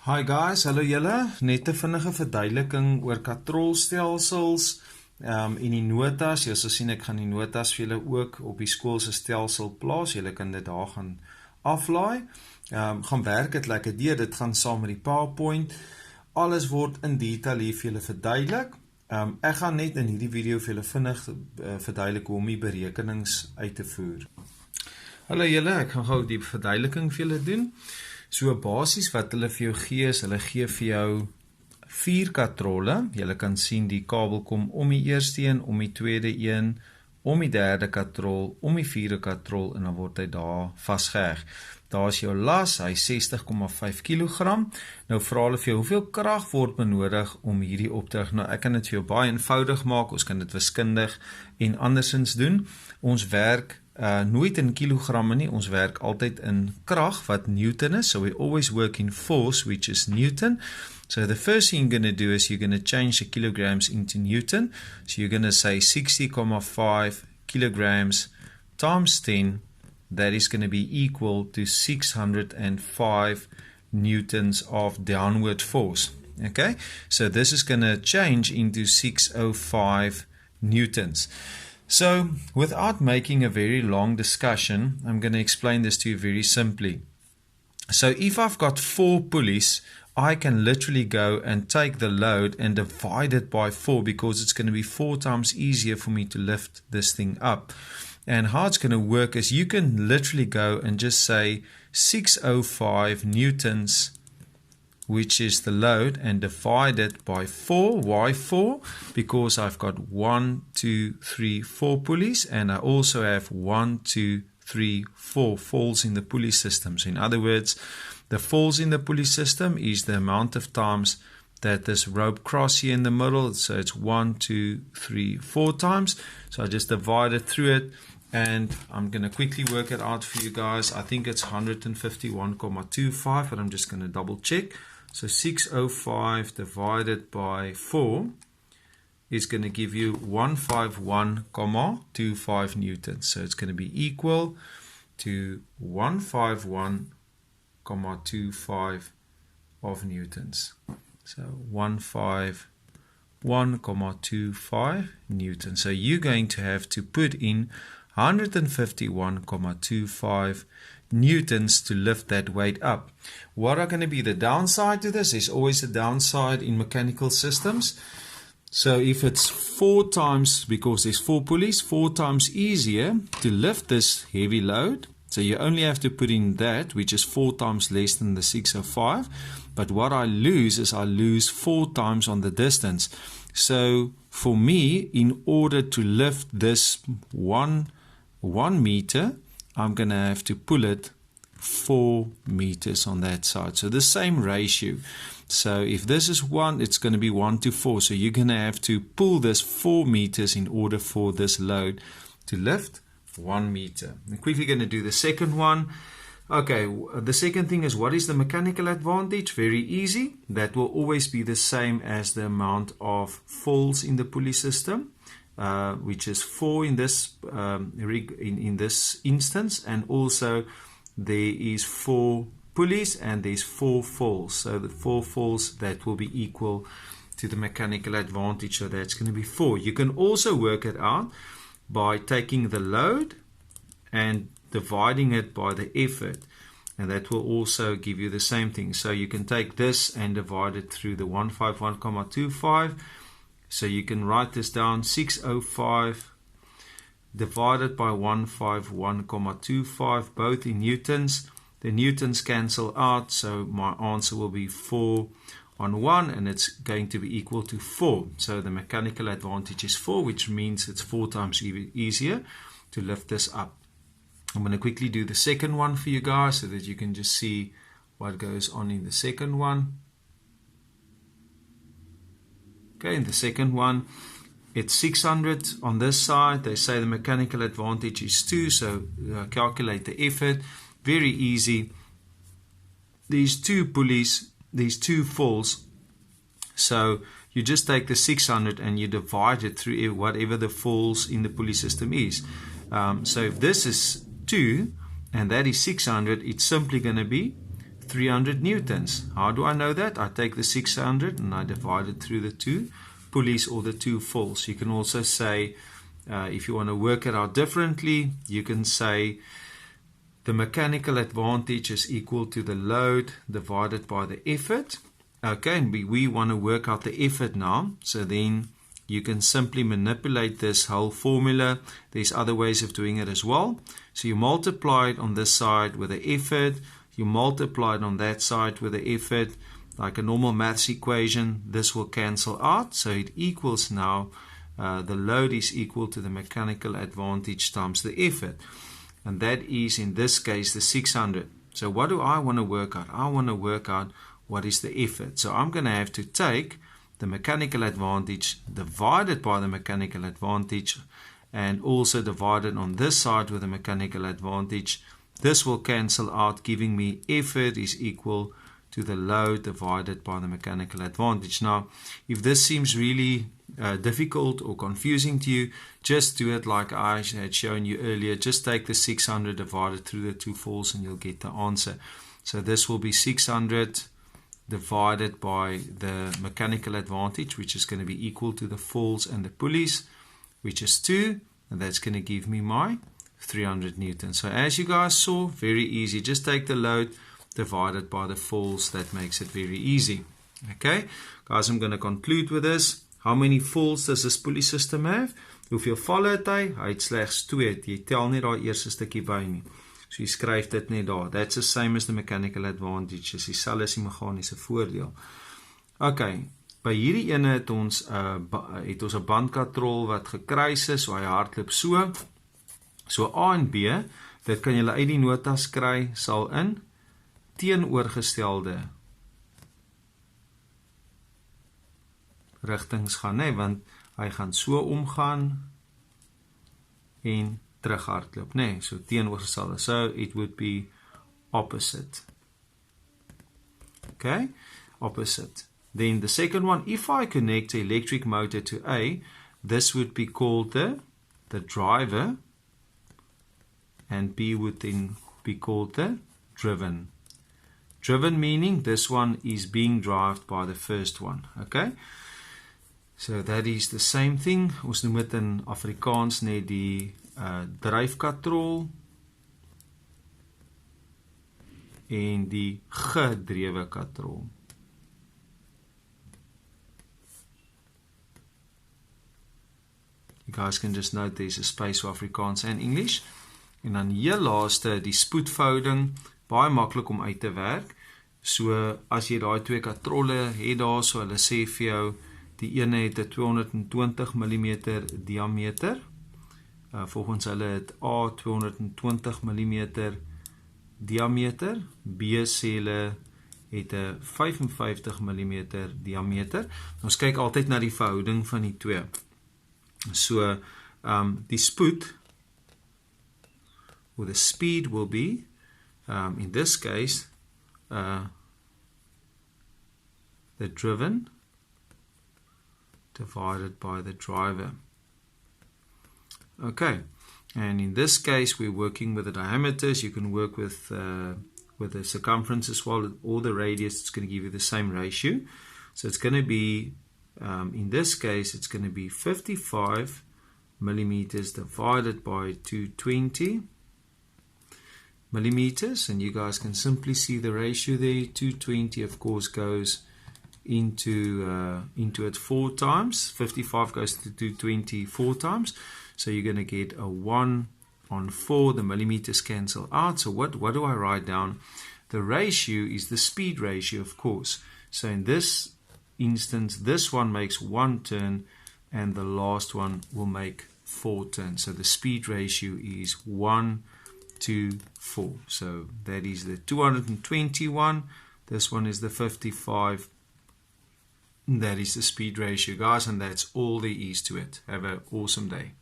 Hi guys, hallo julle. Net 'n vinnige verduideliking oor katrolstelsels en die notas. Jy sal sien ek gaan die notas vir julle ook op die skool se stelsel plaas. Julle kan dit daar gaan aflaai. Gaan werk dit lekker deur. Dit gaan saam met die PowerPoint. Alles word in detail hier vir julle verduidelik. Ek gaan net in hierdie video vir julle vinnig verduidelik hoe om die berekenings uit te voer. Hallo julle, ek gaan gou die verduideliking vir julle doen. So basies wat hulle vir jou gee is, hulle gee vir jou 4 katrolle. Julle kan sien die kabel kom om die eerste een, om die tweede een, om die derde katrol, om die vierde katrol en dan word hy daar vasgeheg. Daar is jou las, hy 60,5 kg. Nou vra hulle vir jou, hoeveel krag word benodig om hierdie op te rig? Nou ek kan dit vir jou baie eenvoudig maak, ons kan dit wiskundig en andersins doen. Ons werk nooit in kilogramme nie, ons werk altyd in krag wat Newton is, so we always work in force, which is Newton. So the first thing you're going to do is you're going to change the kilograms into Newton. So you're going to say 60,5 kilograms times 10, that is going to be equal to 605 newtons of downward force. Okay, so this is going to change into 605 newtons. So, without making a very long discussion, I'm going to explain this to you very simply. So, if I've got 4 pulleys, I can literally go and take the load and divide it by 4 because it's going to be 4 times easier for me to lift this thing up. And how it's going to work is you can literally go and just say 605 newtons, which is the load, and divide it by 4. Why 4? Because I've got 1, 2, 3, 4 pulleys, and I also have 1, 2, 3, 4 falls in the pulley system. So in other words, the falls in the pulley system is the amount of times that this rope cross here in the middle. So it's 1, 2, 3, 4 times. So I just divide it through it, and I'm going to quickly work it out for you guys. I think it's 151,25, but I'm just going to double check. So 605 divided by 4 is going to give you 151,25 newtons. So it's going to be equal to 151,25 of newtons. So 151,25 newtons. So you're going to have to put in 151,25 newtons to lift that weight up. What are going to be the downside to this? There's always a downside in mechanical systems. So if it's 4 times, because there's 4 pulleys, 4 times easier to lift this heavy load. So you only have to put in that, which is 4 times less than the 605. But what I lose is I lose 4 times on the distance. So for me, in order to lift this 1 meter, I'm going to have to pull it 4 meters on that side. So the same ratio. So if this is 1, it's going to be 1 to 4. So you're going to have to pull this 4 meters in order for this load to lift 1 meter. I'm quickly going to do the second one. Okay, the second thing is, what is the mechanical advantage? Very easy. That will always be the same as the amount of falls in the pulley system. Which is 4 in this in this instance, and also there is 4 pulleys and there's 4 falls. So the 4 falls, that will be equal to the mechanical advantage, so that's going to be 4. You can also work it out by taking the load and dividing it by the effort, and that will also give you the same thing. So you can take this and divide it through the 151,25. So you can write this down, 605 divided by 151,25, both in newtons. The newtons cancel out, so my answer will be 4 on 1, and it's going to be equal to 4. So the mechanical advantage is 4, which means it's 4 times easier to lift this up. I'm going to quickly do the second one for you guys so that you can just see what goes on in the second one. Okay, in the second one, it's 600 on this side. They say the mechanical advantage is 2, so calculate the effort. Very easy. These 2 pulleys, these 2 falls. So you just take the 600 and you divide it through whatever the falls in the pulley system is. So if this is 2 and that is 600, it's simply going to be 300 newtons. How do I know that? I take the 600 and I divide it through the 2 pulleys or the 2 fulls. You can also say, if you want to work it out differently, you can say the mechanical advantage is equal to the load divided by the effort. Okay, and we want to work out the effort now. So then you can simply manipulate this whole formula. There's other ways of doing it as well. So you multiply it on this side with the effort. You multiply it on that side with the effort. Like a normal maths equation, this will cancel out. So it equals now, the load is equal to the mechanical advantage times the effort. And that is, in this case, the 600. So what do I want to work out? I want to work out what is the effort. So I'm going to have to take the mechanical advantage divided by the mechanical advantage and also divided on this side with the mechanical advantage. This will cancel out, giving me effort is equal to the load divided by the mechanical advantage. Now, if this seems really difficult or confusing to you, just do it like I had shown you earlier. Just take the 600 divided through the 2 fulls and you'll get the answer. So this will be 600 divided by the mechanical advantage, which is going to be equal to the fulls and the pulleys, which is 2, and that's going to give me my 300 newtons. So as you guys saw, very easy. Just take the load divided by the fulls. That makes it very easy. Okay, guys, I'm going to conclude with this. How many fulls does this pulley system have? Hoeveel valle het hy? Hy het slegs 2. Jy tel nie daai eerste stukkie by nie. So jy skryf dit net daar. That's the same as the mechanical advantage. Dis dieselfde as die meganiese voordeel. Okay, by hierdie ene het ons 'n bandkatrol wat gekruis is, so hy hardloop so. So A en B, dit kan julle uit die notas kry, sal in teenoorgestelde rigtings gaan, want hy gaan so omgaan en terug hardloop, so teenoorgestelde. So it would be opposite. Okay, opposite. Then the second one, if I connect the electric motor to A, this would be called the driver, and B would then be called the driven. Driven meaning this one is being driven by the first one. Okay, so that is the same thing. Ons noem dit in Afrikaans net die dryfkatrol en die gedrewe katrol. You guys can just note there's a space for Afrikaans and English. En dan heel laaste, die spoedverhouding, baie maklik om uit te werk. So as jy daai 2 katrolle het daar, so hulle sê vir jou, die ene het 'n 220 mm diameter. Volgens hulle het A 220 mm diameter, B sê hulle het 'n 55 mm diameter. Ons kyk altyd na die verhouding van die 2. So die spoed, or the speed will be, in this case, the driven divided by the driver. Okay, and in this case we're working with the diameters. You can work with the circumference as well, or the radius. It's going to give you the same ratio. So it's going to be, in this case, it's going to be 55 millimeters divided by 220 millimeters, and you guys can simply see the ratio there. 220 of course goes into it 4 times. 55 goes to 220 4 times, so you're going to get a 1 on 4. The millimeters cancel out. So what do I write down? The ratio is the speed ratio, of course. So in this instance, this one makes 1 turn and the last one will make 4 turns. So the speed ratio is 1 to 4. So that is the 221. This one is the 55. That is the speed ratio, guys, and that's all there is to it. Have an awesome day.